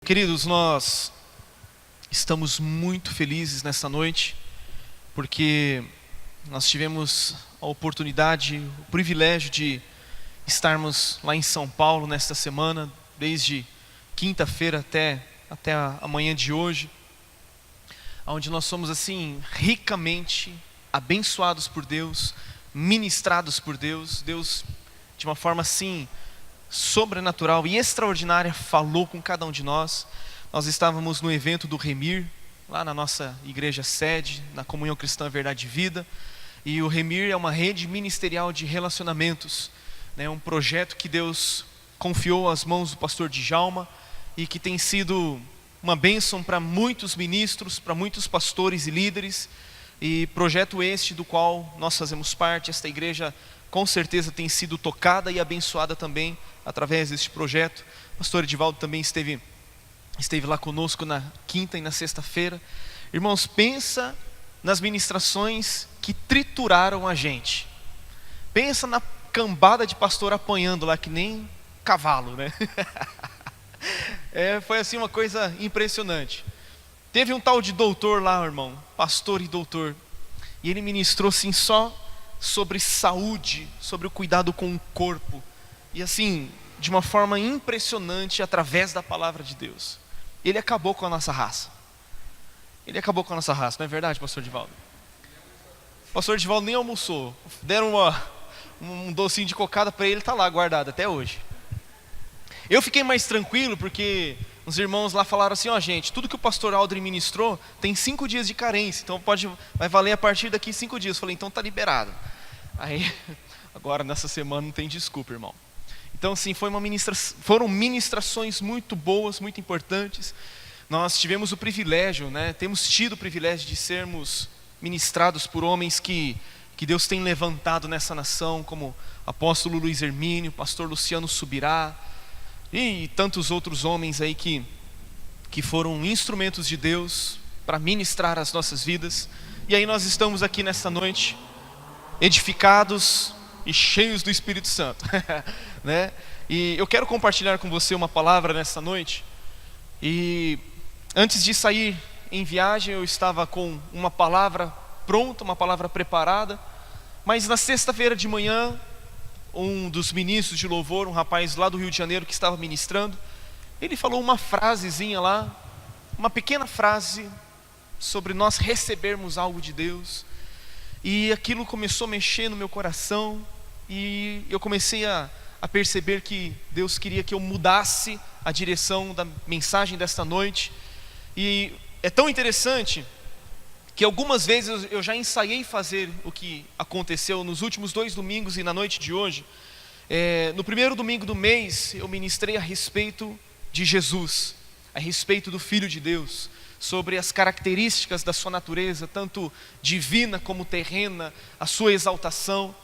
Queridos, nós estamos muito felizes nesta noite, porque nós tivemos a oportunidade, o privilégio de estarmos lá em São Paulo nesta semana, desde quinta-feira até a manhã de hoje, onde nós somos assim ricamente abençoados por Deus, ministrados por Deus. Deus, de uma forma assim sobrenatural e extraordinária, falou com cada um de nós. Nós estávamos no evento do Remir, lá na nossa igreja sede, na Comunhão Cristã Verdade e Vida. E o Remir é uma rede ministerial de relacionamentos, né? Um projeto que Deus confiou às mãos do pastor Djalma e que tem sido uma bênção para muitos ministros, para muitos pastores e líderes. E projeto este do qual nós fazemos parte. Esta igreja com certeza tem sido tocada e abençoada também através deste projeto. O pastor Edivaldo também esteve lá conosco na quinta e na sexta-feira. Irmãos, pensa nas ministrações que trituraram a gente. Pensa na cambada de pastor apanhando lá que nem cavalo, né? Foi assim uma coisa impressionante. Teve um tal de doutor lá, irmão, pastor e doutor, e ele ministrou assim só sobre saúde, sobre o cuidado com o corpo, e assim, de uma forma impressionante, através da palavra de Deus. Ele acabou com a nossa raça. Ele acabou com a nossa raça, não é verdade, pastor Edivaldo? O pastor Edivaldo nem almoçou. Deram um docinho de cocada para ele, está lá guardado até hoje. Eu fiquei mais tranquilo porque os irmãos lá falaram assim: ó, gente, tudo que o pastor Aldrin ministrou tem 5 dias de carência, então vai valer a partir daqui 5 dias. Eu falei, então tá liberado. Aí, agora nessa semana não tem desculpa, irmão. Então assim, foram ministrações muito boas, muito importantes. Nós tivemos o privilégio, né? Temos tido o privilégio de sermos ministrados por homens que Deus tem levantado nessa nação, como apóstolo Luiz Hermínio, pastor Luciano Subirá, e tantos outros homens aí que foram instrumentos de Deus para ministrar as nossas vidas. E aí nós estamos aqui nesta noite, edificados e cheios do Espírito Santo, né? E eu quero compartilhar com você uma palavra nesta noite. E antes de sair em viagem, eu estava com uma palavra pronta, uma palavra preparada, mas na sexta-feira de manhã, um dos ministros de louvor, um rapaz lá do Rio de Janeiro que estava ministrando, ele falou uma frasezinha lá, uma pequena frase sobre nós recebermos algo de Deus, e aquilo começou a mexer no meu coração, e eu comecei a perceber que Deus queria que eu mudasse a direção da mensagem desta noite. E é tão interessante que algumas vezes eu já ensaiei fazer o que aconteceu nos últimos 2 domingos e na noite de hoje. No primeiro domingo do mês eu ministrei a respeito de Jesus, a respeito do Filho de Deus, sobre as características da sua natureza, tanto divina como terrena, a sua exaltação.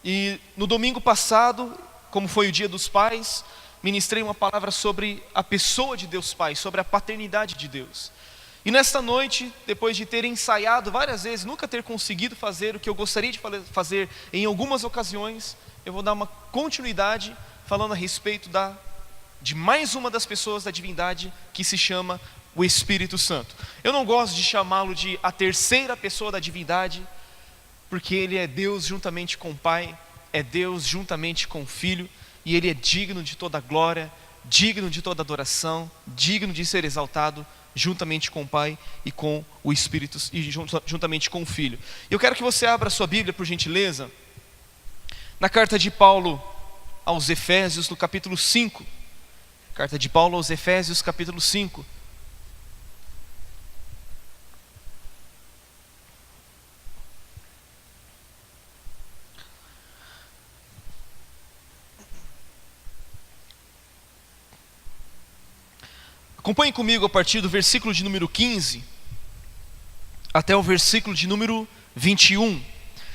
E no domingo passado, como foi o Dia dos Pais, ministrei uma palavra sobre a pessoa de Deus Pai, sobre a paternidade de Deus. E nesta noite, depois de ter ensaiado várias vezes, nunca ter conseguido fazer o que eu gostaria de fazer em algumas ocasiões, eu vou dar uma continuidade falando a respeito de mais uma das pessoas da divindade, que se chama o Espírito Santo. Eu não gosto de chamá-lo de a terceira pessoa da divindade, porque ele é Deus juntamente com o Pai, é Deus juntamente com o Filho, e ele é digno de toda glória, digno de toda adoração, digno de ser exaltado juntamente com o Pai e com o Espírito, e juntamente com o Filho. Eu quero que você abra a sua Bíblia, por gentileza, na carta de Paulo aos Efésios, no capítulo 5. Carta de Paulo aos Efésios, capítulo 5. Acompanhe comigo a partir do versículo de número 15 até o versículo de número 21.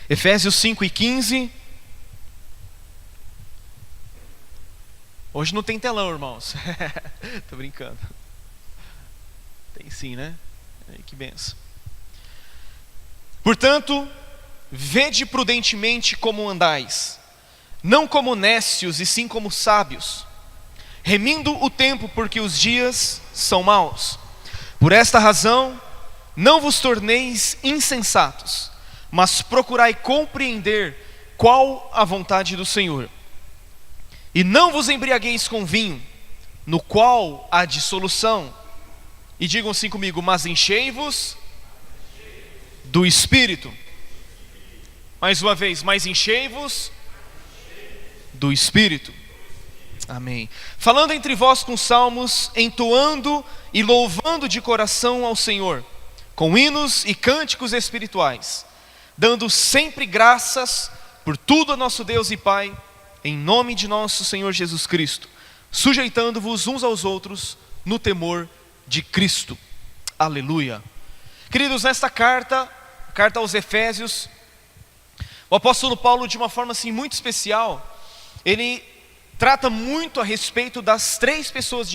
Efésios 5:15. Hoje não tem telão, irmãos. Tô brincando. Tem sim, né? Que benção. Portanto, vede prudentemente como andais, não como nécios e sim como sábios, remindo o tempo, porque os dias são maus. Por esta razão, não vos torneis insensatos, mas procurai compreender qual a vontade do Senhor. E não vos embriagueis com vinho, no qual há dissolução. E digam assim comigo: mas enchei-vos do Espírito. Mais uma vez, mas enchei-vos do Espírito. Amém. Falando entre vós com salmos, entoando e louvando de coração ao Senhor, com hinos e cânticos espirituais, dando sempre graças por tudo a nosso Deus e Pai, em nome de nosso Senhor Jesus Cristo, sujeitando-vos uns aos outros no temor de Cristo. Aleluia. Queridos, nesta carta aos Efésios, o apóstolo Paulo, de uma forma assim muito especial, ele trata muito a respeito das três pessoas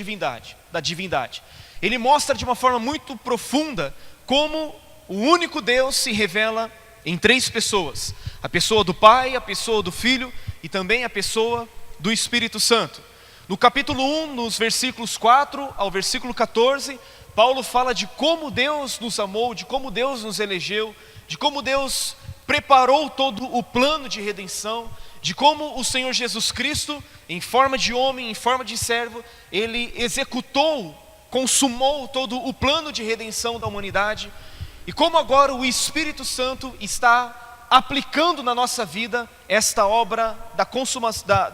da divindade. Ele mostra de uma forma muito profunda como o único Deus se revela em três pessoas: a pessoa do Pai, a pessoa do Filho e também a pessoa do Espírito Santo. No capítulo 1, nos versículos 4 ao versículo 14, Paulo fala de como Deus nos amou, de como Deus nos elegeu, de como Deus preparou todo o plano de redenção, de como o Senhor Jesus Cristo, em forma de homem, em forma de servo, ele executou, consumou todo o plano de redenção da humanidade, e como agora o Espírito Santo está aplicando na nossa vida esta obra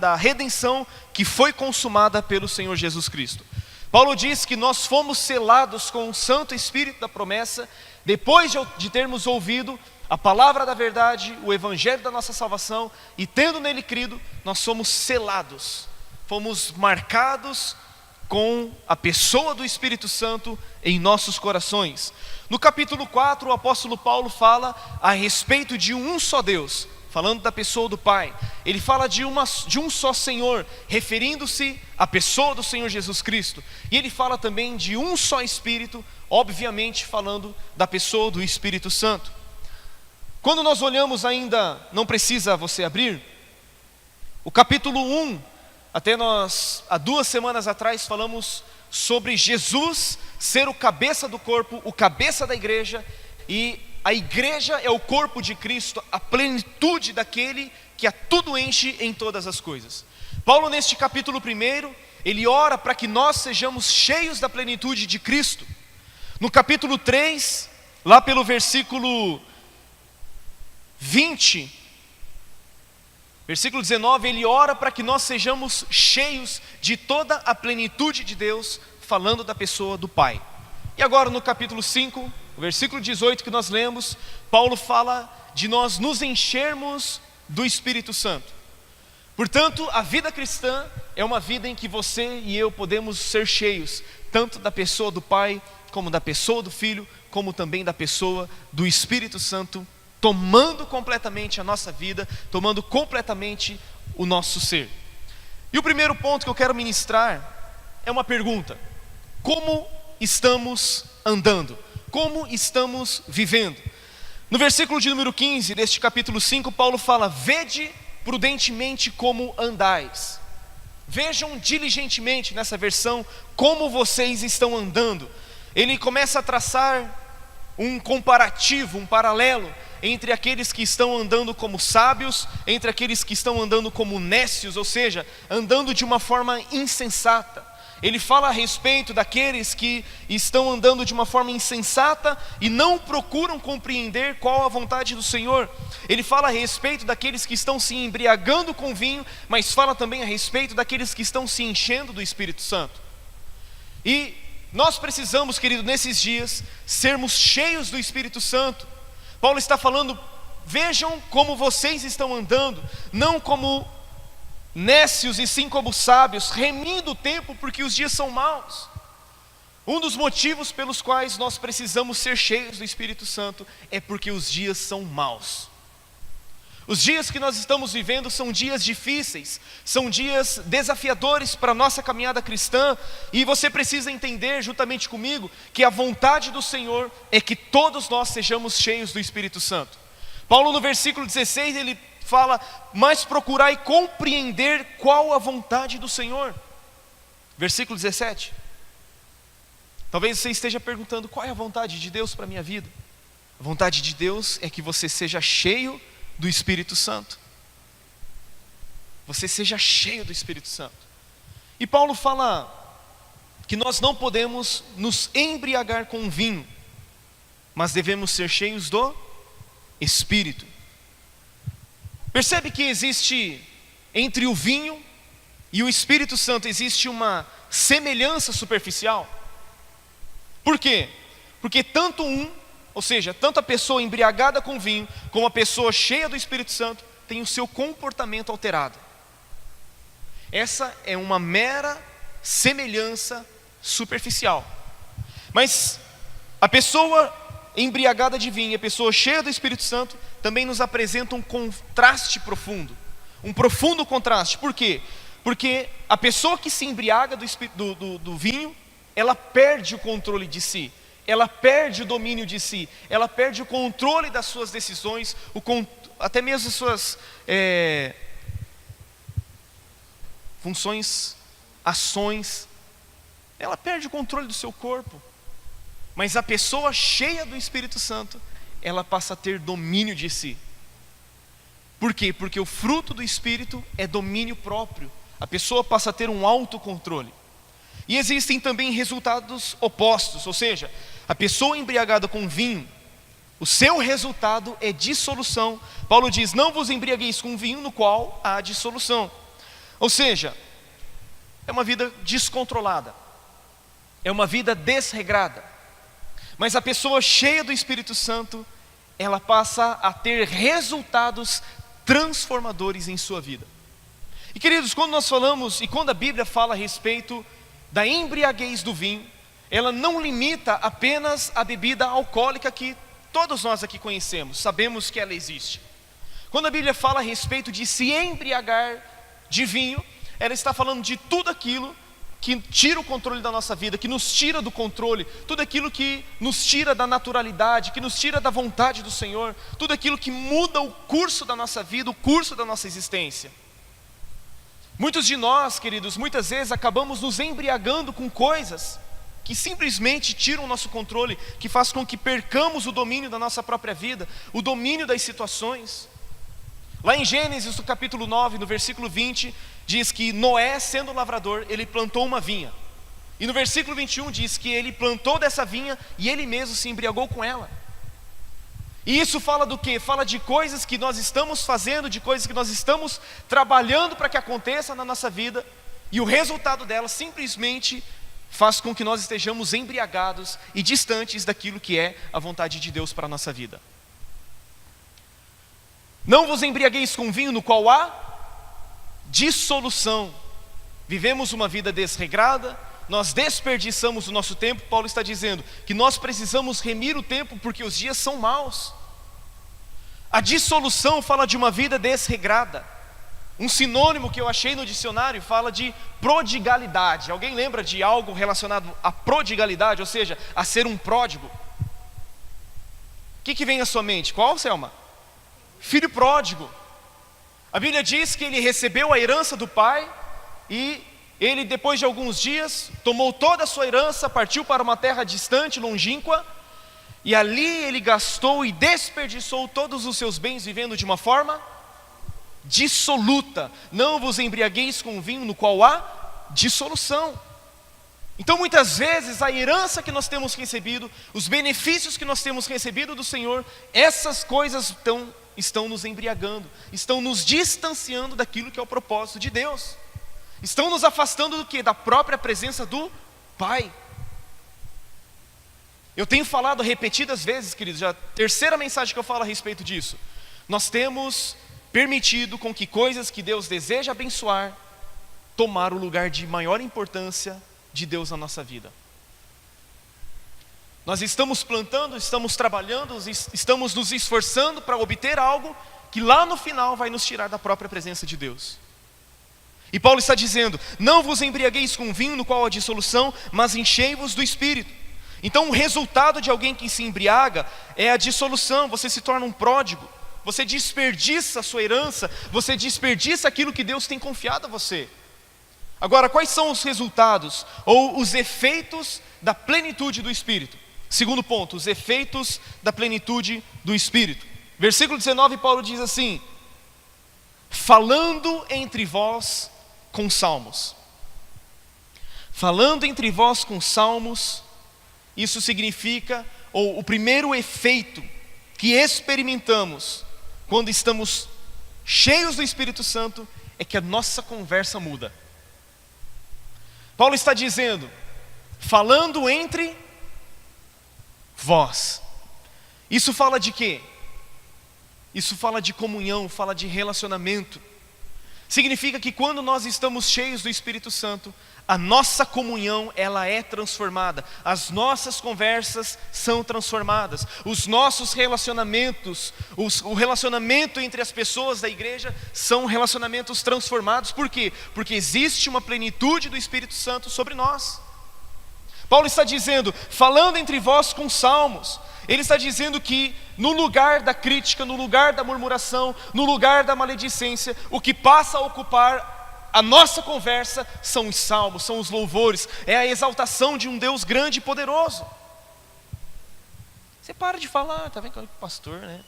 da redenção que foi consumada pelo Senhor Jesus Cristo. Paulo diz que nós fomos selados com o Santo Espírito da promessa, depois de termos ouvido a palavra da verdade, o evangelho da nossa salvação, e tendo nele crido, nós somos selados, fomos marcados com a pessoa do Espírito Santo em nossos corações. No capítulo 4, o apóstolo Paulo fala a respeito de um só Deus, falando da pessoa do Pai. Ele fala de um só Senhor, referindo-se à pessoa do Senhor Jesus Cristo. E ele fala também de um só Espírito, obviamente falando da pessoa do Espírito Santo. Quando nós olhamos ainda, não precisa você abrir, o capítulo 1, até nós, há 2 semanas atrás, falamos sobre Jesus ser o cabeça do corpo, o cabeça da igreja, e a igreja é o corpo de Cristo, a plenitude daquele que a tudo enche em todas as coisas. Paulo, neste capítulo 1, ele ora para que nós sejamos cheios da plenitude de Cristo. No capítulo 3, lá pelo versículo 20, versículo 19, ele ora para que nós sejamos cheios de toda a plenitude de Deus, falando da pessoa do Pai. E agora no capítulo 5, o versículo 18 que nós lemos, Paulo fala de nós nos enchermos do Espírito Santo. Portanto, a vida cristã é uma vida em que você e eu podemos ser cheios, tanto da pessoa do Pai, como da pessoa do Filho, como também da pessoa do Espírito Santo, tomando completamente a nossa vida, tomando completamente o nosso ser. E o primeiro ponto que eu quero ministrar é uma pergunta: como estamos andando? Como estamos vivendo? No versículo de número 15 deste capítulo 5, Paulo fala: vede prudentemente como andais. Vejam diligentemente, nessa versão, como vocês estão andando. Ele começa a traçar um comparativo, um paralelo entre aqueles que estão andando como sábios, entre aqueles que estão andando como nécios, ou seja, andando de uma forma insensata. Ele fala a respeito daqueles que estão andando de uma forma insensata e não procuram compreender qual a vontade do Senhor. Ele fala a respeito daqueles que estão se embriagando com vinho, mas fala também a respeito daqueles que estão se enchendo do Espírito Santo. E nós precisamos, querido, nesses dias, sermos cheios do Espírito Santo. Paulo está falando: vejam como vocês estão andando, não como nécios e sim como sábios, remindo o tempo porque os dias são maus. Um dos motivos pelos quais nós precisamos ser cheios do Espírito Santo é porque os dias são maus. Os dias que nós estamos vivendo são dias difíceis, são dias desafiadores para a nossa caminhada cristã, e você precisa entender juntamente comigo que a vontade do Senhor é que todos nós sejamos cheios do Espírito Santo. Paulo, no versículo 16, ele fala: mas procurai compreender qual a vontade do Senhor. Versículo 17. Talvez você esteja perguntando: qual é a vontade de Deus para a minha vida? A vontade de Deus é que você seja cheio do Espírito Santo. Você seja cheio do Espírito Santo. E Paulo fala que nós não podemos nos embriagar com vinho, mas devemos ser cheios do Espírito. Percebe que existe entre o vinho e o Espírito Santo, existe uma semelhança superficial. Por quê? Porque tanto ou seja, tanto a pessoa embriagada com vinho, como a pessoa cheia do Espírito Santo, tem o seu comportamento alterado. Essa é uma mera semelhança superficial. Mas a pessoa embriagada de vinho e a pessoa cheia do Espírito Santo também nos apresentam um contraste profundo. Um profundo contraste. Por quê? Porque a pessoa que se embriaga do vinho, ela perde o controle de si. Ela perde o domínio de si. Ela perde o controle das suas decisões, até mesmo as suas funções, ações. Ela perde o controle do seu corpo. Mas a pessoa cheia do Espírito Santo, ela passa a ter domínio de si. Por quê? Porque o fruto do Espírito é domínio próprio. A pessoa passa a ter um autocontrole. E existem também resultados opostos, ou seja, a pessoa embriagada com vinho, o seu resultado é dissolução. Paulo diz: não vos embriagueis com vinho no qual há dissolução. Ou seja, é uma vida descontrolada, é uma vida desregrada. Mas a pessoa cheia do Espírito Santo, ela passa a ter resultados transformadores em sua vida. E queridos, quando nós falamos, e quando a Bíblia fala a respeito da embriaguez do vinho, ela não limita apenas a bebida alcoólica que todos nós aqui conhecemos, sabemos que ela existe. Quando a Bíblia fala a respeito de se embriagar de vinho, ela está falando de tudo aquilo que tira o controle da nossa vida, que nos tira do controle, tudo aquilo que nos tira da naturalidade, que nos tira da vontade do Senhor, tudo aquilo que muda o curso da nossa vida, o curso da nossa existência. Muitos de nós, queridos, muitas vezes acabamos nos embriagando com coisas que simplesmente tiram o nosso controle, que faz com que percamos o domínio da nossa própria vida, o domínio das situações. Lá em Gênesis, no capítulo 9, no versículo 20, diz que Noé, sendo lavrador, ele plantou uma vinha. E no versículo 21 diz que ele plantou dessa vinha e ele mesmo se embriagou com ela. E isso fala do quê? Fala de coisas que nós estamos fazendo, de coisas que nós estamos trabalhando para que aconteça na nossa vida, e o resultado dela simplesmente faz com que nós estejamos embriagados e distantes daquilo que é a vontade de Deus para a nossa vida. Não vos embriagueis com vinho no qual há dissolução. Vivemos uma vida desregrada, nós desperdiçamos o nosso tempo. Paulo está dizendo que nós precisamos remir o tempo porque os dias são maus. A dissolução fala de uma vida desregrada. Um sinônimo que eu achei no dicionário fala de prodigalidade. Alguém lembra de algo relacionado à prodigalidade, ou seja, a ser um pródigo? O que vem à sua mente? Qual, Selma? Filho pródigo. A Bíblia diz que ele recebeu a herança do pai e ele, depois de alguns dias, tomou toda a sua herança, partiu para uma terra distante, longínqua, e ali ele gastou e desperdiçou todos os seus bens, vivendo de uma forma dissoluta. Não vos embriagueis com vinho no qual há dissolução. Então muitas vezes a herança que nós temos recebido, os benefícios que nós temos recebido do Senhor, essas coisas estão nos embriagando, estão nos distanciando daquilo que é o propósito de Deus, estão nos afastando do quê? Da própria presença do Pai. Eu tenho falado repetidas vezes, queridos, já a terceira mensagem que eu falo a respeito disso. Nós temos permitido com que coisas que Deus deseja abençoar tomar o lugar de maior importância de Deus na nossa vida. Nós estamos plantando, estamos trabalhando, estamos nos esforçando para obter algo que lá no final vai nos tirar da própria presença de Deus. E Paulo está dizendo: não vos embriagueis com vinho no qual há dissolução, mas enchei-vos do Espírito. Então o resultado de alguém que se embriaga é a dissolução. Você se torna um pródigo, você desperdiça a sua herança, você desperdiça aquilo que Deus tem confiado a você. Agora, quais são os resultados ou os efeitos da plenitude do Espírito? Segundo ponto, os efeitos da plenitude do Espírito. Versículo 19, Paulo diz assim: falando entre vós com salmos. Falando entre vós com salmos, isso significa, ou o primeiro efeito que experimentamos quando estamos cheios do Espírito Santo, é que a nossa conversa muda. Paulo está dizendo, falando entre vós. Isso fala de quê? Isso fala de comunhão, fala de relacionamento. Significa que quando nós estamos cheios do Espírito Santo, a nossa comunhão, ela é transformada. As nossas conversas são transformadas. Os nossos relacionamentos, o relacionamento entre as pessoas da igreja são relacionamentos transformados. Por quê? Porque existe uma plenitude do Espírito Santo sobre nós. Paulo está dizendo, falando entre vós com salmos. Ele está dizendo que no lugar da crítica, no lugar da murmuração, no lugar da maledicência, o que passa a ocupar a nossa conversa são os salmos, são os louvores, é a exaltação de um Deus grande e poderoso. Você para de falar, tá vendo que é o pastor, né?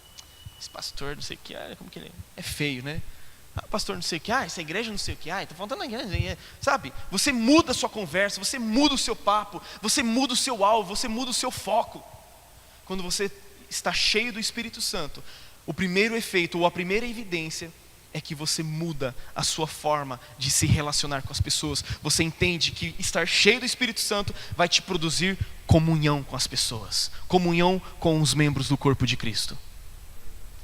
Esse pastor não sei o que, como que ele é feio, né? Pastor não sei o que, essa igreja não sei o que, tá faltando a igreja, sabe? Você muda a sua conversa, você muda o seu papo, você muda o seu alvo, você muda o seu foco. Quando você está cheio do Espírito Santo, o primeiro efeito ou a primeira evidência é que você muda a sua forma de se relacionar com as pessoas. Você entende que estar cheio do Espírito Santo vai te produzir comunhão com as pessoas, comunhão com os membros do corpo de Cristo.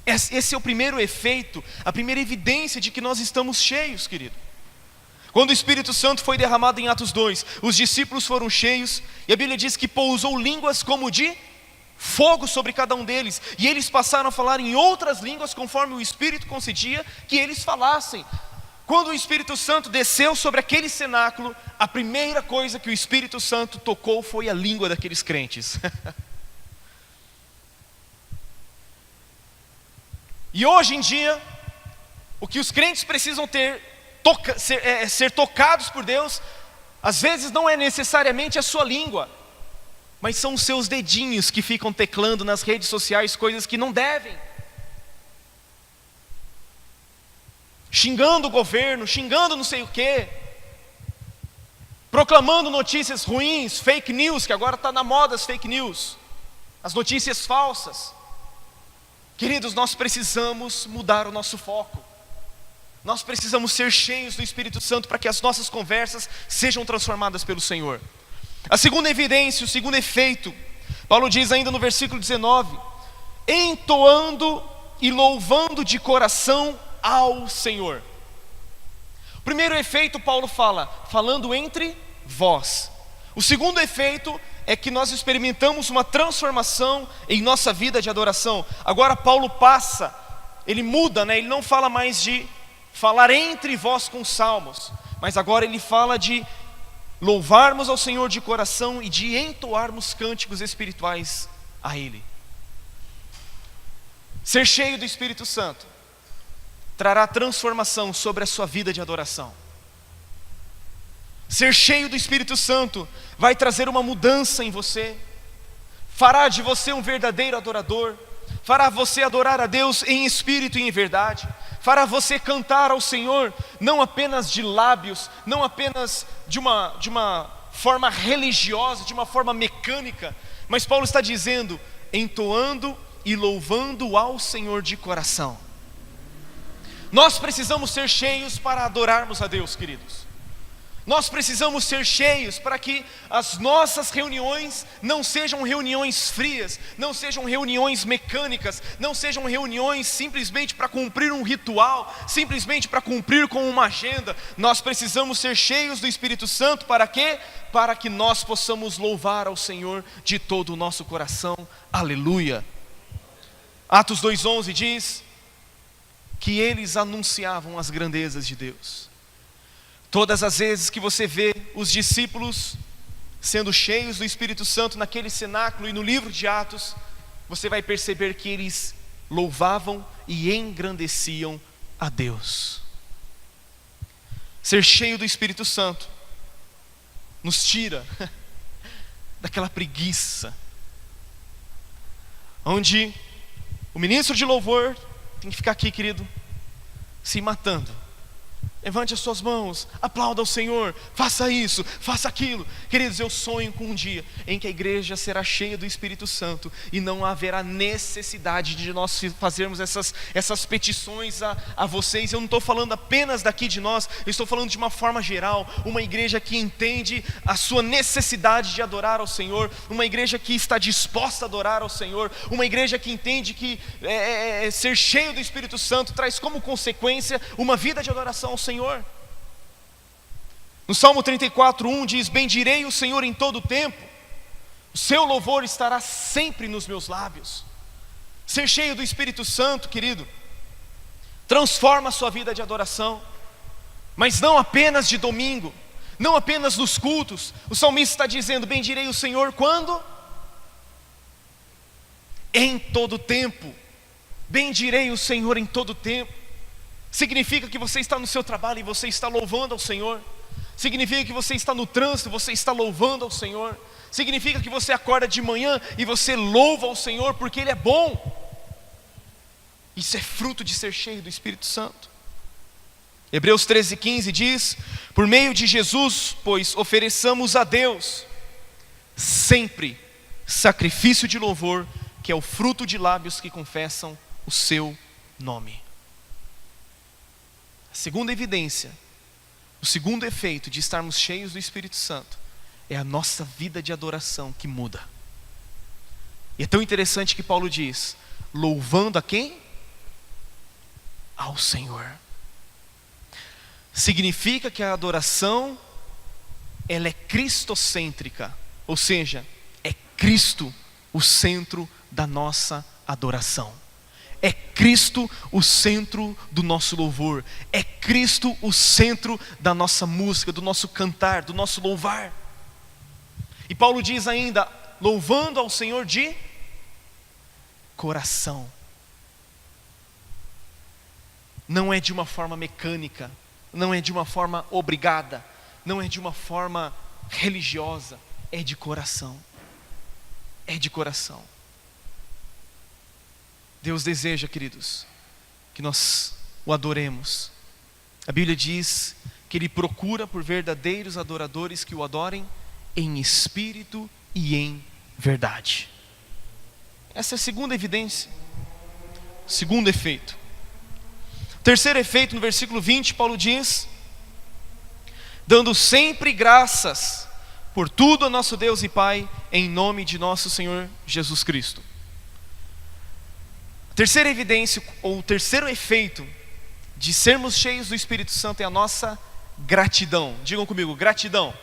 Esse é o primeiro efeito, a primeira evidência de que nós estamos cheios, querido. Quando o Espírito Santo foi derramado em Atos 2, os discípulos foram cheios, e a Bíblia diz que pousou línguas como de fogo sobre cada um deles, e eles passaram a falar em outras línguas conforme o Espírito concedia que eles falassem. Quando o Espírito Santo desceu sobre aquele cenáculo, a primeira coisa que o Espírito Santo tocou foi a língua daqueles crentes. E hoje em dia, o que os crentes precisam ser tocados por Deus, às vezes não é necessariamente a sua língua, mas são os seus dedinhos que ficam teclando nas redes sociais coisas que não devem. Xingando o governo, xingando não sei o quê. Proclamando notícias ruins, fake news, que agora está na moda as fake news. As notícias falsas. Queridos, nós precisamos mudar o nosso foco. Nós precisamos ser cheios do Espírito Santo para que as nossas conversas sejam transformadas pelo Senhor. A segunda evidência, o segundo efeito, Paulo diz ainda no versículo 19: entoando e louvando de coração ao Senhor. O primeiro efeito, Paulo fala, falando entre vós. O segundo efeito é que nós experimentamos uma transformação em nossa vida de adoração. Agora Paulo passa, ele muda, né? Ele não fala mais de falar entre vós com salmos, mas agora ele fala de louvarmos ao Senhor de coração e de entoarmos cânticos espirituais a Ele. Ser cheio do Espírito Santo trará transformação sobre a sua vida de adoração. Ser cheio do Espírito Santo vai trazer uma mudança em você, fará de você um verdadeiro adorador, fará você adorar a Deus em espírito e em verdade, fará você cantar ao Senhor, não apenas de lábios, não apenas de uma forma religiosa, de uma forma mecânica, mas Paulo está dizendo, entoando e louvando ao Senhor de coração. Nós precisamos ser cheios para adorarmos a Deus, queridos. Nós precisamos ser cheios para que as nossas reuniões não sejam reuniões frias, não sejam reuniões mecânicas, não sejam reuniões simplesmente para cumprir um ritual, simplesmente para cumprir com uma agenda. Nós precisamos ser cheios do Espírito Santo para quê? Para que nós possamos louvar ao Senhor de todo o nosso coração. Aleluia. Atos 2:11 diz que eles anunciavam as grandezas de Deus. Todas as vezes que você vê os discípulos sendo cheios do Espírito Santo naquele cenáculo e no livro de Atos, você vai perceber que eles louvavam e engrandeciam a Deus. ser cheio do Espírito Santo nos tira daquela preguiça, onde o ministro de louvor tem que ficar aqui, querido, se matando. Levante as suas mãos, aplauda ao Senhor, faça isso, faça aquilo. Queridos, eu sonho com um dia em que a igreja será cheia do Espírito Santo e não haverá necessidade de nós fazermos essas petições a vocês. Eu não estou falando apenas daqui de nós, eu estou falando de uma forma geral. Uma igreja que entende a sua necessidade de adorar ao Senhor, uma igreja que está disposta a adorar ao Senhor, uma igreja que entende que ser cheio do Espírito Santo traz como consequência uma vida de adoração ao Senhor. No Salmo 34:1 diz: bendirei o Senhor em todo o tempo, o seu louvor estará sempre nos meus lábios. Ser cheio do Espírito Santo, querido, transforma a sua vida de adoração, mas não apenas de domingo, não apenas nos cultos. O salmista está dizendo: bendirei o Senhor quando? Em todo o tempo. Bendirei o Senhor em todo o tempo. Significa que você está no seu trabalho e você está louvando ao Senhor. Significa que você está no trânsito e você está louvando ao Senhor. Significa que você acorda de manhã e você louva ao Senhor porque Ele é bom. Isso é fruto de ser cheio do Espírito Santo. Hebreus 13:15 diz: por meio de Jesus, pois, ofereçamos a Deus sempre sacrifício de louvor, que é o fruto de lábios que confessam o seu nome. A segunda evidência, o segundo efeito de estarmos cheios do Espírito Santo é a nossa vida de adoração que muda. E é tão interessante que Paulo diz: louvando a quem? Ao Senhor. Significa que a adoração, ela é cristocêntrica, ou seja, é Cristo o centro da nossa adoração. É Cristo o centro do nosso louvor. É Cristo o centro da nossa música, do nosso cantar, do nosso louvar. E Paulo diz ainda: louvando ao Senhor de coração. Não é de uma forma mecânica, não é de uma forma obrigada, não é de uma forma religiosa, é de coração. É de coração. Deus deseja, queridos, que nós o adoremos. A Bíblia diz que Ele procura por verdadeiros adoradores que o adorem em espírito e em verdade. Essa é a segunda evidência. Segundo efeito. Terceiro efeito, no versículo 20, Paulo diz: dando sempre graças por tudo a nosso Deus e Pai, em nome de nosso Senhor Jesus Cristo. A terceira evidência, ou o terceiro efeito de sermos cheios do Espírito Santo é a nossa gratidão. Digam comigo, gratidão.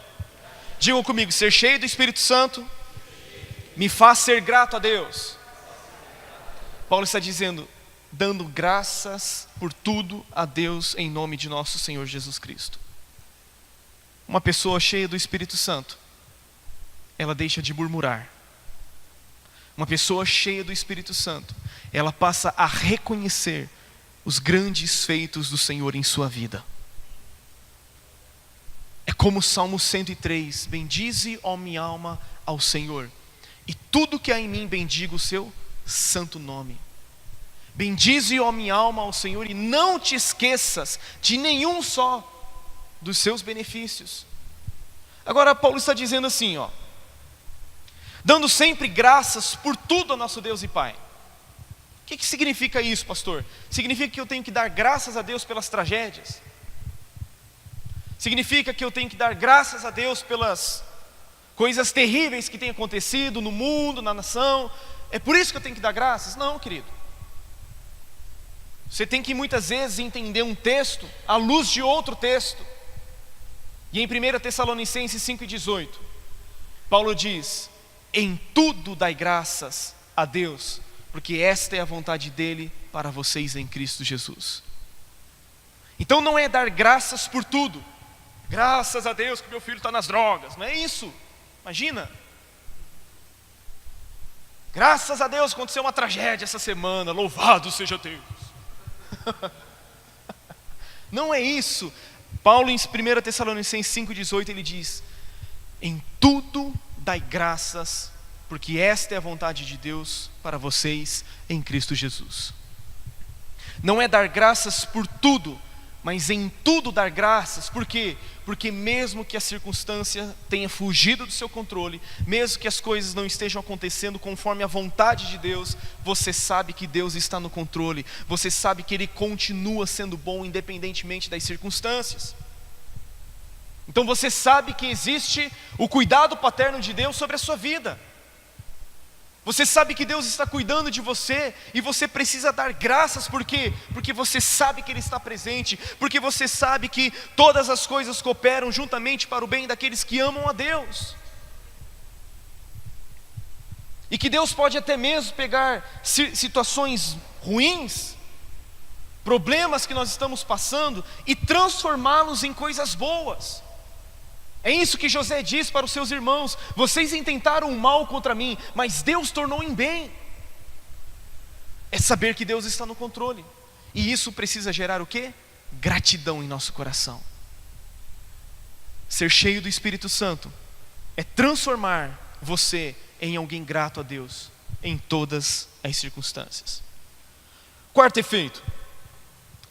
Digam comigo, ser cheio do Espírito Santo me faz ser grato a Deus. Paulo está dizendo: dando graças por tudo a Deus em nome de nosso Senhor Jesus Cristo. Uma pessoa cheia do Espírito Santo, ela deixa de murmurar. Uma pessoa cheia do Espírito Santo, ela passa a reconhecer os grandes feitos do Senhor em sua vida. É como o Salmo 103: bendize, ó minha alma, ao Senhor, e tudo que há em mim bendiga o seu santo nome. Bendize, ó minha alma, ao Senhor, e não te esqueças de nenhum só dos seus benefícios. Agora Paulo está dizendo assim, dando sempre graças por tudo a nosso Deus e Pai. O que significa isso, pastor? Significa que eu tenho que dar graças a Deus pelas tragédias? Significa que eu tenho que dar graças a Deus pelas coisas terríveis que têm acontecido no mundo, na nação? É por isso que eu tenho que dar graças? Não, querido. Você tem que muitas vezes entender um texto à luz de outro texto. E em 1 Tessalonicenses 5,18, Paulo diz: em tudo dai graças a Deus, porque esta é a vontade dele para vocês em Cristo Jesus. Então não é dar graças por tudo. Graças a Deus que meu filho está nas drogas. Não é isso. Imagina. Graças a Deus aconteceu uma tragédia essa semana. Louvado seja Deus. Não é isso. Paulo em 1 Tessalonicenses 5,18 ele diz: em tudo dai graças, porque esta é a vontade de Deus para vocês em Cristo Jesus. Não é dar graças por tudo, mas em tudo dar graças. Por quê? Porque mesmo que a circunstância tenha fugido do seu controle, mesmo que as coisas não estejam acontecendo conforme a vontade de Deus, você sabe que Deus está no controle, você sabe que Ele continua sendo bom independentemente das circunstâncias. Então você sabe que existe o cuidado paterno de Deus sobre a sua vida. Você sabe que Deus está cuidando de você e você precisa dar graças. Por quê? Porque você sabe que Ele está presente, porque você sabe que todas as coisas cooperam juntamente para o bem daqueles que amam a Deus. E que Deus pode até mesmo pegar situações ruins, problemas que nós estamos passando e transformá-los em coisas boas. É isso que José diz para os seus irmãos: vocês intentaram o mal contra mim, mas Deus tornou em bem. É saber que Deus está no controle. E isso precisa gerar o quê? Gratidão em nosso coração. Ser cheio do Espírito Santo é transformar você em alguém grato a Deus em todas as circunstâncias. Quarto efeito,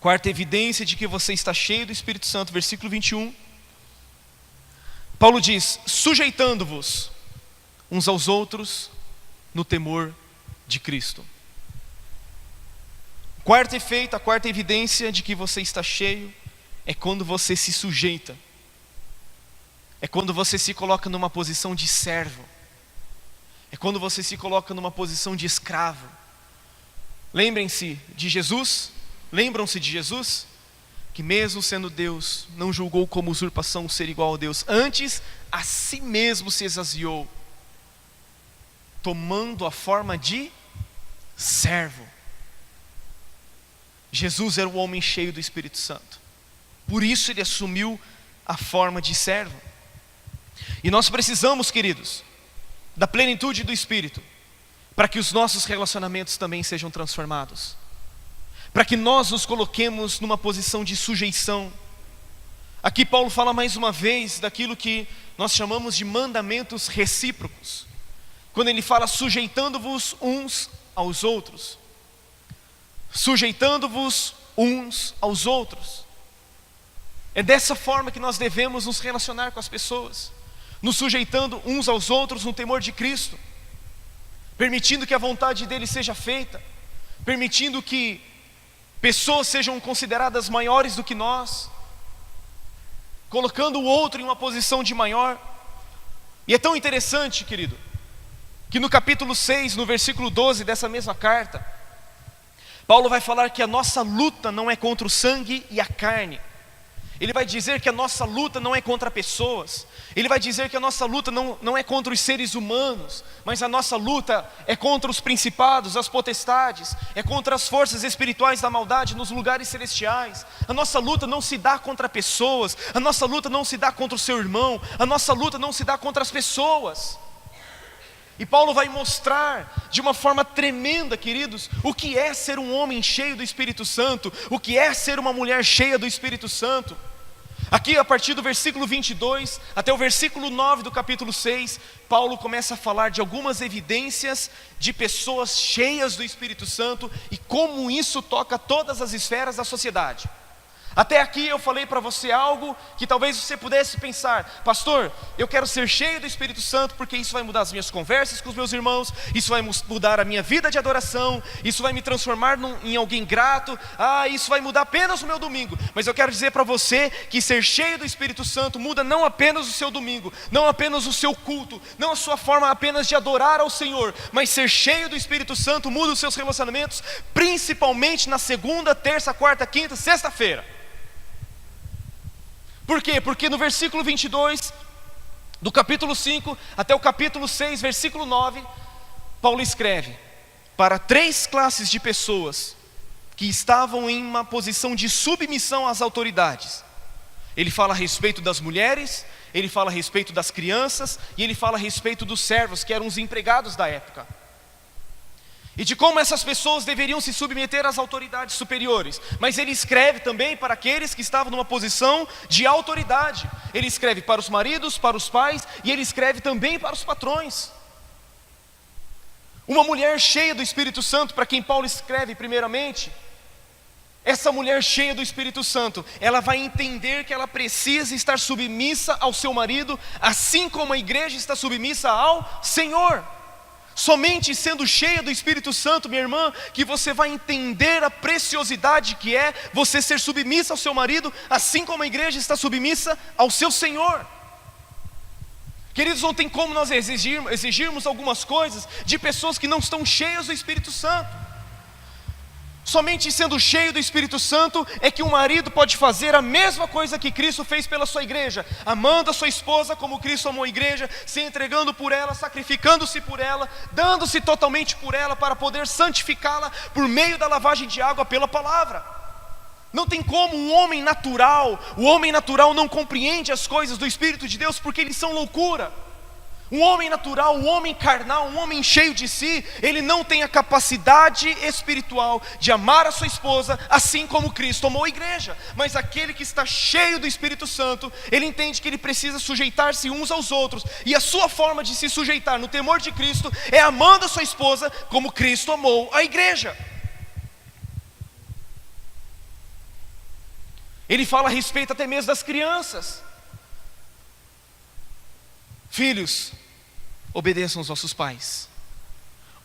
quarta evidência de que você está cheio do Espírito Santo, versículo 21. Paulo diz: sujeitando-vos uns aos outros no temor de Cristo. Quarto efeito, a quarta evidência de que você está cheio é quando você se sujeita. É quando você se coloca numa posição de servo. É quando você se coloca numa posição de escravo. Lembrem-se de Jesus? Lembram-se de Jesus? Que mesmo sendo Deus, não julgou como usurpação ser igual a Deus. Antes, a si mesmo se esvaziou, tomando a forma de servo. Jesus era o homem cheio do Espírito Santo. Por isso ele assumiu a forma de servo. E nós precisamos, queridos, da plenitude do Espírito, para que os nossos relacionamentos também sejam transformados, para que nós nos coloquemos numa posição de sujeição. Aqui Paulo fala mais uma vez daquilo que nós chamamos de mandamentos recíprocos, quando ele fala sujeitando-vos uns aos outros. Sujeitando-vos uns aos outros. É dessa forma que nós devemos nos relacionar com as pessoas, nos sujeitando uns aos outros no temor de Cristo, permitindo que a vontade dele seja feita, permitindo que pessoas sejam consideradas maiores do que nós, colocando o outro em uma posição de maior. E é tão interessante, querido, que no capítulo 6, no versículo 12 dessa mesma carta, Paulo vai falar que a nossa luta não é contra o sangue e a carne. Ele vai dizer que a nossa luta não é contra pessoas. Ele vai dizer que a nossa luta não é contra os seres humanos, mas a nossa luta é contra os principados, as potestades, é contra as forças espirituais da maldade nos lugares celestiais. A nossa luta não se dá contra pessoas, a nossa luta não se dá contra o seu irmão, a nossa luta não se dá contra as pessoas. E Paulo vai mostrar de uma forma tremenda, queridos, o que é ser um homem cheio do Espírito Santo, o que é ser uma mulher cheia do Espírito Santo. Aqui a partir do versículo 22 até o versículo 9 do capítulo 6, Paulo começa a falar de algumas evidências de pessoas cheias do Espírito Santo e como isso toca todas as esferas da sociedade. Até aqui eu falei para você algo que talvez você pudesse pensar: pastor, eu quero ser cheio do Espírito Santo porque isso vai mudar as minhas conversas com os meus irmãos, isso vai mudar a minha vida de adoração, isso vai me transformar em alguém grato, isso vai mudar apenas o meu domingo. Mas eu quero dizer para você que ser cheio do Espírito Santo muda não apenas o seu domingo, não apenas o seu culto, não a sua forma apenas de adorar ao Senhor, mas ser cheio do Espírito Santo muda os seus relacionamentos, principalmente na segunda, terça, quarta, quinta, sexta-feira. Por quê? Porque no versículo 22 do capítulo 5 até o capítulo 6, versículo 9, Paulo escreve para 3 classes de pessoas que estavam em uma posição de submissão às autoridades. Ele fala a respeito das mulheres, ele fala a respeito das crianças e ele fala a respeito dos servos, que eram os empregados da época. e de como essas pessoas deveriam se submeter às autoridades superiores. Mas ele escreve também para aqueles que estavam numa posição de autoridade. Ele escreve para os maridos, para os pais, e ele escreve também para os patrões. Uma mulher cheia do Espírito Santo, para quem Paulo escreve primeiramente, essa mulher cheia do Espírito Santo, ela vai entender que ela precisa estar submissa ao seu marido, assim como a igreja está submissa ao Senhor. Somente sendo cheia do Espírito Santo, minha irmã, que você vai entender a preciosidade que é você ser submissa ao seu marido, assim como a igreja está submissa ao seu Senhor. Queridos, não tem como nós exigirmos algumas coisas de pessoas que não estão cheias do Espírito Santo. Somente sendo cheio do Espírito Santo é que um marido pode fazer a mesma coisa que Cristo fez pela sua igreja, amando a sua esposa como Cristo amou a igreja, se entregando por ela, sacrificando-se por ela, dando-se totalmente por ela para poder santificá-la por meio da lavagem de água pela palavra. Não tem como o homem natural não compreende as coisas do Espírito de Deus porque eles são loucura. Um homem natural, um homem carnal, um homem cheio de si, ele não tem a capacidade espiritual de amar a sua esposa, assim como Cristo amou a igreja. Mas aquele que está cheio do Espírito Santo, ele entende que ele precisa sujeitar-se uns aos outros, e a sua forma de se sujeitar no temor de Cristo é amando a sua esposa como Cristo amou a igreja. Ele fala a respeito até mesmo das crianças. Filhos, obedeçam aos vossos pais.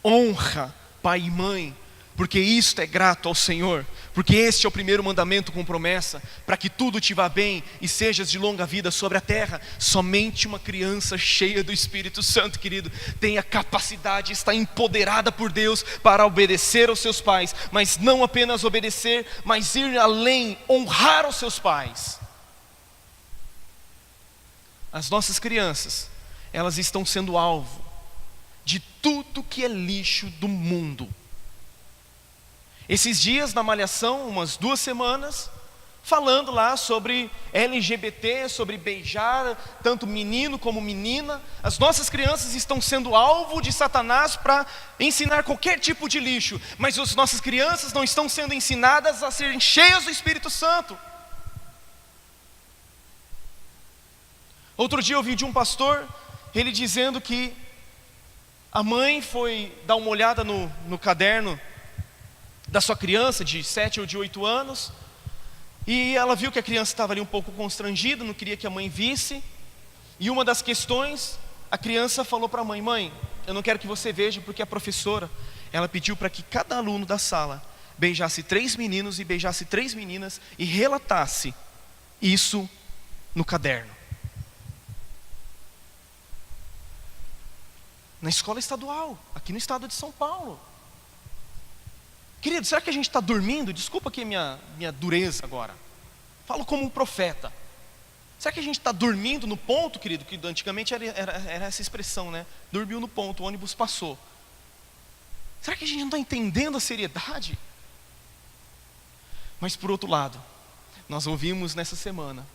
Honra pai e mãe, porque isto é grato ao Senhor. Porque este é o primeiro mandamento com promessa, para que tudo te vá bem e sejas de longa vida sobre a terra. Somente uma criança cheia do Espírito Santo, querido, tem a capacidade, está empoderada por Deus para obedecer aos seus pais. Mas não apenas obedecer, mas ir além, honrar os seus pais. As nossas crianças, elas estão sendo alvo de tudo que é lixo do mundo. Esses dias na Malhação, umas 2 semanas, falando lá sobre LGBT, sobre beijar tanto menino como menina. As nossas crianças estão sendo alvo de Satanás para ensinar qualquer tipo de lixo. Mas as nossas crianças não estão sendo ensinadas a serem cheias do Espírito Santo. Outro dia eu ouvi de um pastor, ele dizendo que a mãe foi dar uma olhada no caderno da sua criança de 7 ou de 8 anos, e ela viu que a criança estava ali um pouco constrangida, não queria que a mãe visse, e uma das questões, a criança falou para a mãe: mãe, eu não quero que você veja, porque a professora, ela pediu para que cada aluno da sala beijasse 3 meninos e beijasse 3 meninas, e relatasse isso no caderno. Na escola estadual, aqui no estado de São Paulo. Querido, será que a gente está dormindo? Desculpa aqui a minha dureza agora. Falo como um profeta. Será que a gente está dormindo no ponto, querido? Que antigamente era essa expressão, né? Dormiu no ponto, o ônibus passou. Será que a gente não está entendendo a seriedade? Mas por outro lado, nós ouvimos nessa semana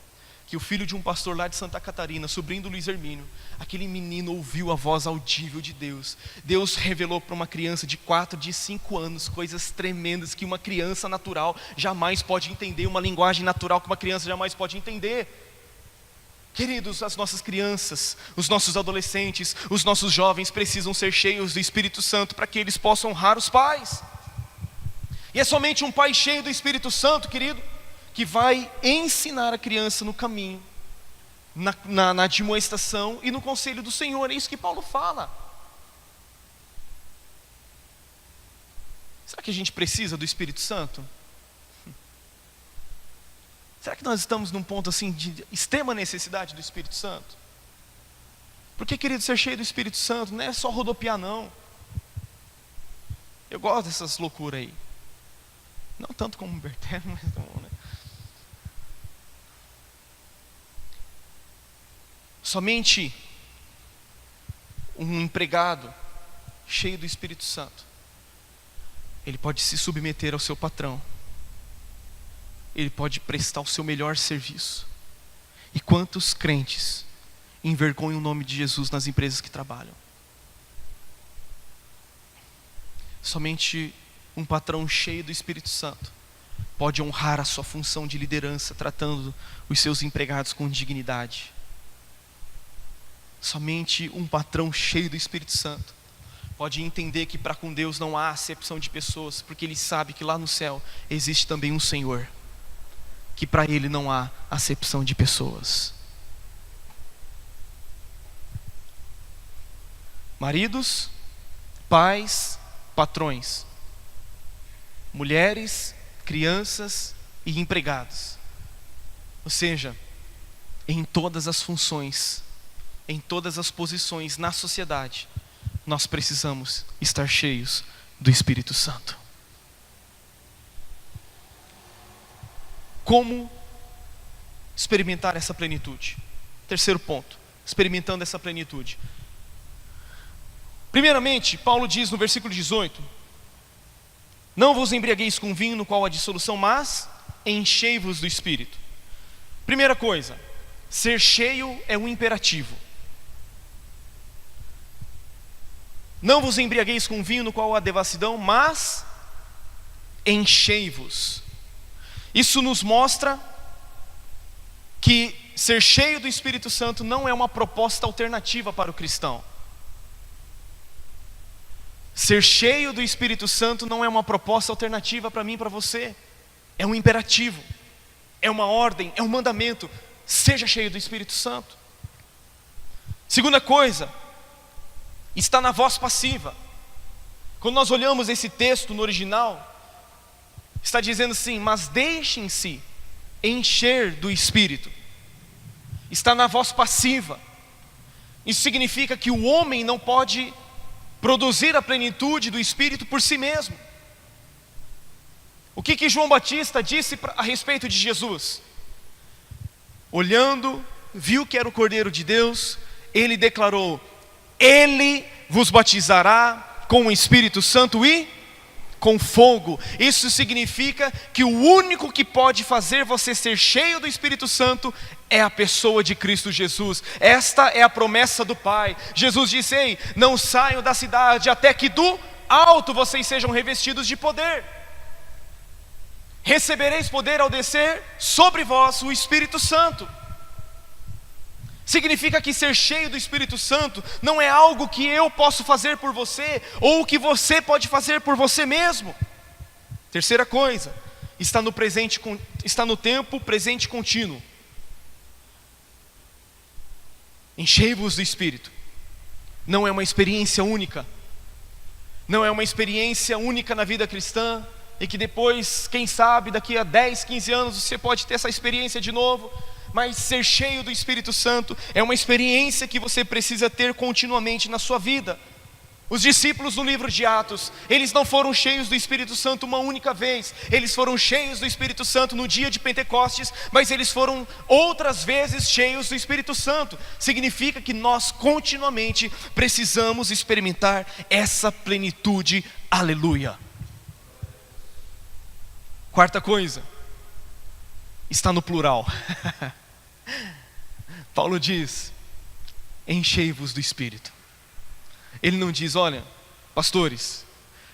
que o filho de um pastor lá de Santa Catarina, sobrinho do Luiz Hermínio, aquele menino ouviu a voz audível de Deus. Deus revelou para uma criança de 4, de 5 anos, coisas tremendas que uma criança natural jamais pode entender, uma linguagem natural que uma criança jamais pode entender. Queridos, as nossas crianças, os nossos adolescentes, os nossos jovens precisam ser cheios do Espírito Santo para que eles possam honrar os pais. E é somente um pai cheio do Espírito Santo, querido, que vai ensinar a criança no caminho, na admoestação e no conselho do Senhor. É isso que Paulo fala. Será que a gente precisa do Espírito Santo? Será que nós estamos num ponto assim de extrema necessidade do Espírito Santo? Porque, querido, ser cheio do Espírito Santo não é só rodopiar, não. Eu gosto dessas loucuras aí. Não tanto como o Bertelo, mas não, né? Somente um empregado cheio do Espírito Santo, ele pode se submeter ao seu patrão, ele pode prestar o seu melhor serviço. E quantos crentes envergonham o nome de Jesus nas empresas que trabalham? Somente um patrão cheio do Espírito Santo pode honrar a sua função de liderança, tratando os seus empregados com dignidade. Somente um patrão cheio do Espírito Santo pode entender que para com Deus não há acepção de pessoas, porque ele sabe que lá no céu existe também um Senhor, que para ele não há acepção de pessoas. Maridos, pais, patrões, mulheres, crianças e empregados. Ou seja, em todas as funções, em todas as posições na sociedade, nós precisamos estar cheios do Espírito Santo. Como experimentar essa plenitude? Terceiro ponto, experimentando essa plenitude. Primeiramente, Paulo diz no versículo 18: não vos embriagueis com vinho no qual há dissolução, mas enchei-vos do Espírito. Primeira coisa, ser cheio é um imperativo. Não vos embriagueis com vinho no qual há devassidão, mas enchei-vos. Isso nos mostra que ser cheio do Espírito Santo não é uma proposta alternativa para o cristão. Ser cheio do Espírito Santo não é uma proposta alternativa para mim e para você. É um imperativo, é uma ordem, é um mandamento. Seja cheio do Espírito Santo. Segunda coisa, está na voz passiva. Quando nós olhamos esse texto no original, está dizendo assim: mas deixem-se encher do Espírito. Está na voz passiva. Isso significa que o homem não pode produzir a plenitude do Espírito por si mesmo. O que João Batista disse a respeito de Jesus? Olhando, viu que era o Cordeiro de Deus, ele declarou: ele vos batizará com o Espírito Santo e com fogo. Isso significa que o único que pode fazer você ser cheio do Espírito Santo é a pessoa de Cristo Jesus. Esta é a promessa do Pai. Jesus disse: ei, não saiam da cidade até que do alto vocês sejam revestidos de poder. Recebereis poder ao descer sobre vós o Espírito Santo. Significa que ser cheio do Espírito Santo não é algo que eu posso fazer por você, ou que você pode fazer por você mesmo. Terceira coisa, está no tempo presente contínuo. Enchei-vos do Espírito. Não é uma experiência única. Não é uma experiência única na vida cristã, e que depois, quem sabe, daqui a 10, 15 anos você pode ter essa experiência de novo. Mas ser cheio do Espírito Santo é uma experiência que você precisa ter continuamente na sua vida. Os discípulos no livro de Atos, eles não foram cheios do Espírito Santo uma única vez. Eles foram cheios do Espírito Santo no dia de Pentecostes, mas eles foram outras vezes cheios do Espírito Santo. Significa que nós continuamente precisamos experimentar essa plenitude. Aleluia. Quarta coisa, está no plural. Paulo diz: enchei-vos do Espírito. Ele não diz: olha, pastores.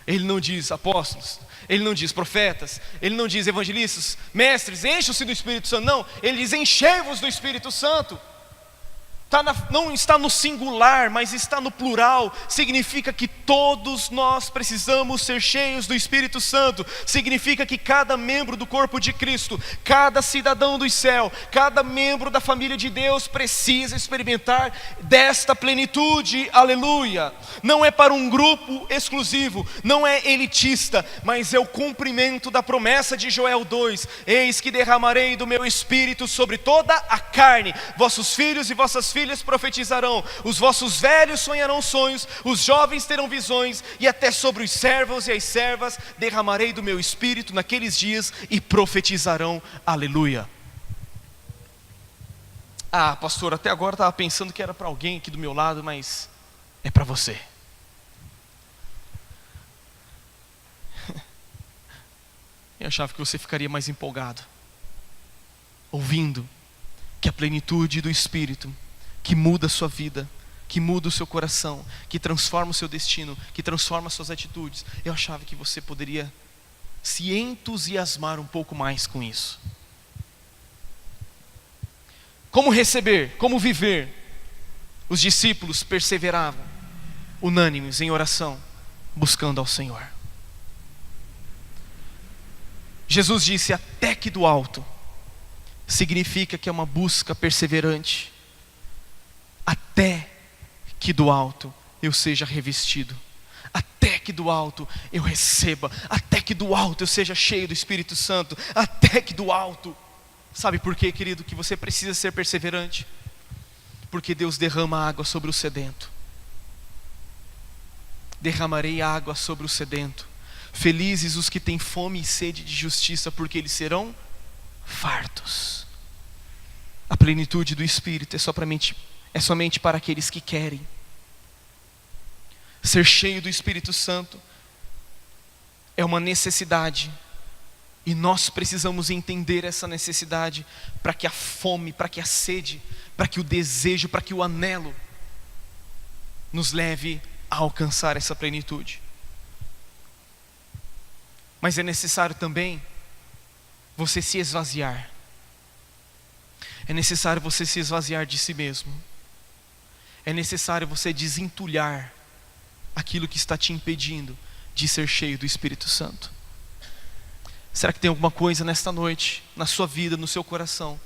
Ele não diz apóstolos. Ele não diz profetas. Ele não diz evangelistas, mestres, encham-se do Espírito Santo. Não, ele diz: enchei-vos do Espírito Santo. Não está no singular, mas está no plural. Significa que todos nós precisamos ser cheios do Espírito Santo. Significa que cada membro do corpo de Cristo, cada cidadão do céu, cada membro da família de Deus precisa experimentar desta plenitude. Aleluia. Não é para um grupo exclusivo, não é elitista, mas é o cumprimento da promessa de Joel 2: eis que derramarei do meu Espírito sobre toda a carne. Vossos filhos e vossas filhas profetizarão, os vossos velhos sonharão sonhos, os jovens terão visões, e até sobre os servos e as servas derramarei do meu Espírito naqueles dias, e profetizarão. Aleluia. Ah, pastor, até agora estava pensando que era para alguém aqui do meu lado, mas é para você. Eu achava que você ficaria mais empolgado ouvindo que a plenitude do Espírito que muda a sua vida que muda o seu coração, que transforma o seu destino, que transforma as suas atitudes, eu achava que você poderia se entusiasmar um pouco mais com isso. Como receber, como viver? Os discípulos perseveravam, unânimes em oração, buscando ao Senhor. Jesus disse: até que do alto, significa que é uma busca perseverante. Até que do alto eu seja revestido, até que do alto eu receba, até que do alto eu seja cheio do Espírito Santo, até que do alto. Sabe por quê, querido, que você precisa ser perseverante? Porque Deus derrama água sobre o sedento. Derramarei água sobre o sedento. Felizes os que têm fome e sede de justiça, porque eles serão fartos. A plenitude do Espírito é somente para aqueles que querem. Ser cheio do Espírito Santo é uma necessidade, e nós precisamos entender essa necessidade para que a fome, para que a sede, para que o desejo, para que o anelo nos leve a alcançar essa plenitude. Mas é necessário também você se esvaziar. É necessário você se esvaziar de si mesmo. É necessário você desentulhar aquilo que está te impedindo de ser cheio do Espírito Santo. Será que tem alguma coisa nesta noite, na sua vida, no seu coração,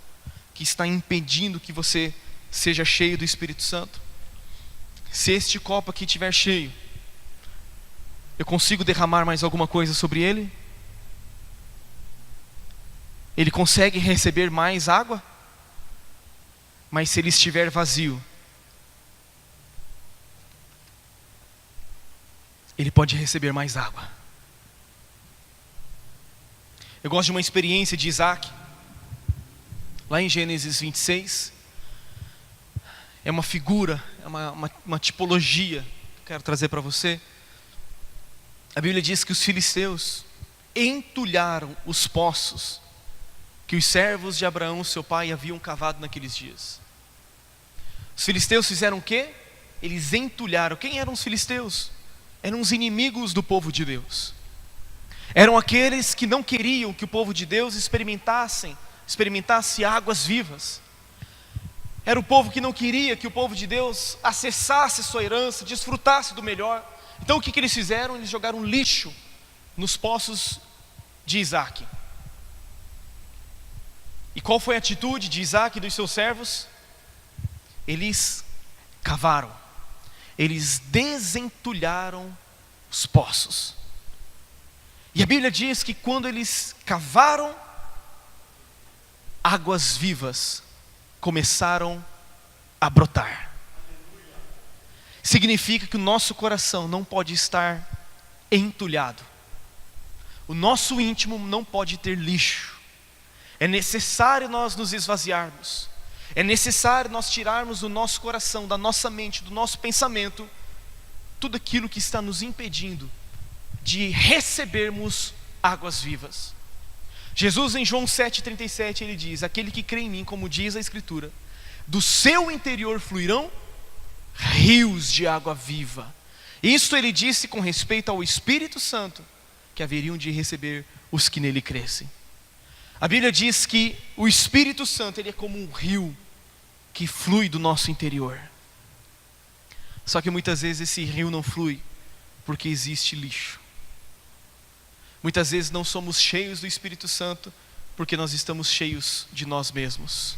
que está impedindo que você seja cheio do Espírito Santo? Se este copo aqui estiver cheio, eu consigo derramar mais alguma coisa sobre ele? Ele consegue receber mais água? Mas se ele estiver vazio, ele pode receber mais água. Eu gosto de uma experiência de Isaac, lá em Gênesis 26. É uma figura, é uma tipologia que eu quero trazer para você. A Bíblia diz que os filisteus entulharam os poços que os servos de Abraão, seu pai, haviam cavado naqueles dias. Os filisteus fizeram o quê? Eles entulharam. Quem eram os filisteus? Eram os inimigos do povo de Deus. Eram aqueles que não queriam que o povo de Deus experimentasse águas vivas. Era o povo que não queria que o povo de Deus acessasse sua herança, desfrutasse do melhor. Então o que eles fizeram? Eles jogaram lixo nos poços de Isaac. E qual foi a atitude de Isaac e dos seus servos? Eles cavaram, eles desentulharam os poços. E a Bíblia diz que quando eles cavaram, águas vivas começaram a brotar. Significa que o nosso coração não pode estar entulhado. O nosso íntimo não pode ter lixo. É necessário nós nos esvaziarmos. É necessário nós tirarmos do nosso coração, da nossa mente, do nosso pensamento, tudo aquilo que está nos impedindo de recebermos águas vivas. Jesus em João 7,37 ele diz: aquele que crê em mim, como diz a Escritura, do seu interior fluirão rios de água viva. Isto ele disse com respeito ao Espírito Santo, que haveriam de receber os que nele crescem. A Bíblia diz que o Espírito Santo ele é como um rio que flui do nosso interior. Só que muitas vezes esse rio não flui porque existe lixo. Muitas vezes não somos cheios do Espírito Santo porque nós estamos cheios de nós mesmos.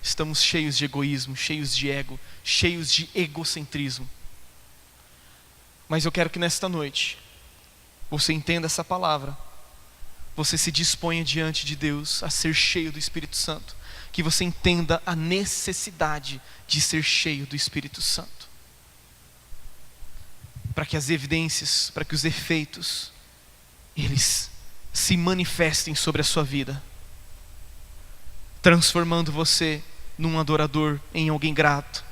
Estamos cheios de egoísmo, cheios de ego, cheios de egocentrismo. Mas eu quero que nesta noite você entenda essa palavra. Você se disponha diante de Deus a ser cheio do Espírito Santo. Que você entenda a necessidade de ser cheio do Espírito Santo. Para que as evidências, para que os efeitos, eles se manifestem sobre a sua vida. Transformando você num adorador, em alguém grato.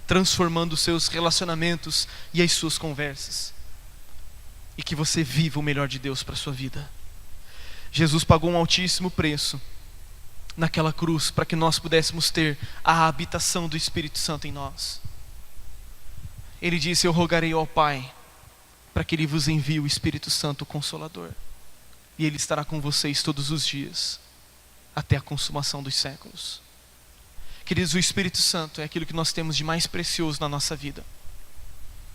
Transformando os seus relacionamentos e as suas conversas. E que você viva o melhor de Deus para a sua vida. Jesus pagou um altíssimo preço naquela cruz para que nós pudéssemos ter a habitação do Espírito Santo em nós. Ele disse: eu rogarei ao Pai para que Ele vos envie o Espírito Santo Consolador. E Ele estará com vocês todos os dias, até a consumação dos séculos. Queridos, o Espírito Santo é aquilo que nós temos de mais precioso na nossa vida.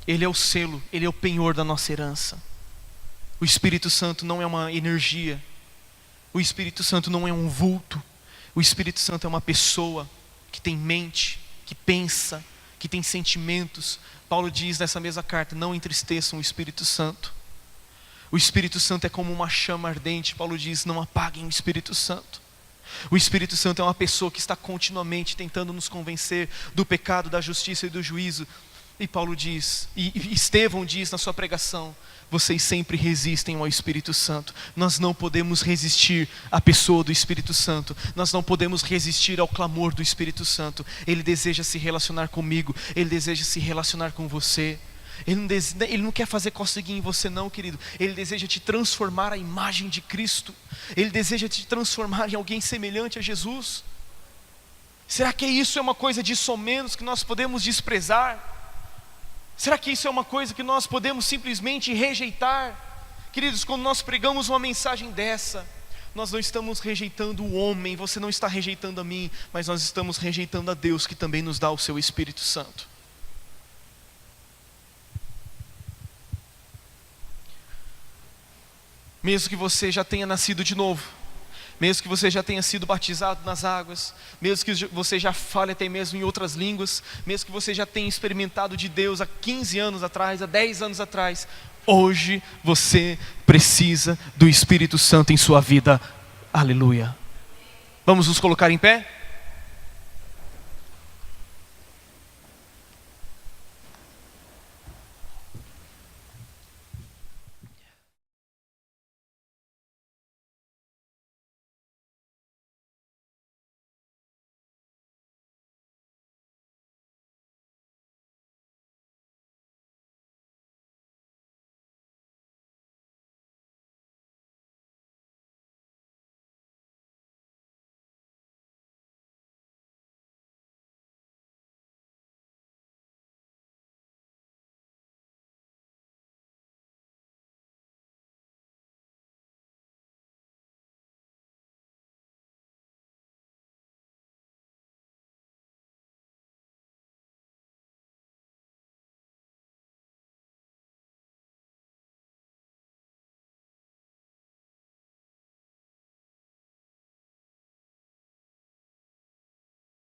Ele é o selo, Ele é o penhor da nossa herança. O Espírito Santo não é uma energia. O Espírito Santo não é um vulto. O Espírito Santo é uma pessoa que tem mente, que pensa, que tem sentimentos. Paulo diz nessa mesma carta: não entristeçam o Espírito Santo. O Espírito Santo é como uma chama ardente. Paulo diz: não apaguem o Espírito Santo. O Espírito Santo é uma pessoa que está continuamente tentando nos convencer do pecado, da justiça e do juízo. E Paulo diz, e Estevão diz na sua pregação: vocês sempre resistem ao Espírito Santo. Nós não podemos resistir à pessoa do Espírito Santo. Nós não podemos resistir ao clamor do Espírito Santo. Ele deseja se relacionar comigo. Ele deseja se relacionar com você. Ele não quer fazer coceguinha em você não, querido. Ele deseja te transformar à imagem de Cristo. Ele deseja te transformar em alguém semelhante a Jesus. Será que isso é uma coisa de somenos que nós podemos desprezar? Será que isso é uma coisa que nós podemos simplesmente rejeitar? Queridos, quando nós pregamos uma mensagem dessa, nós não estamos rejeitando o homem, você não está rejeitando a mim, mas nós estamos rejeitando a Deus, que também nos dá o seu Espírito Santo. Mesmo que você já tenha nascido de novo, mesmo que você já tenha sido batizado nas águas, mesmo que você já fale até mesmo em outras línguas, mesmo que você já tenha experimentado de Deus há 15 anos atrás, há 10 anos atrás, hoje você precisa do Espírito Santo em sua vida. Aleluia. Vamos nos colocar em pé?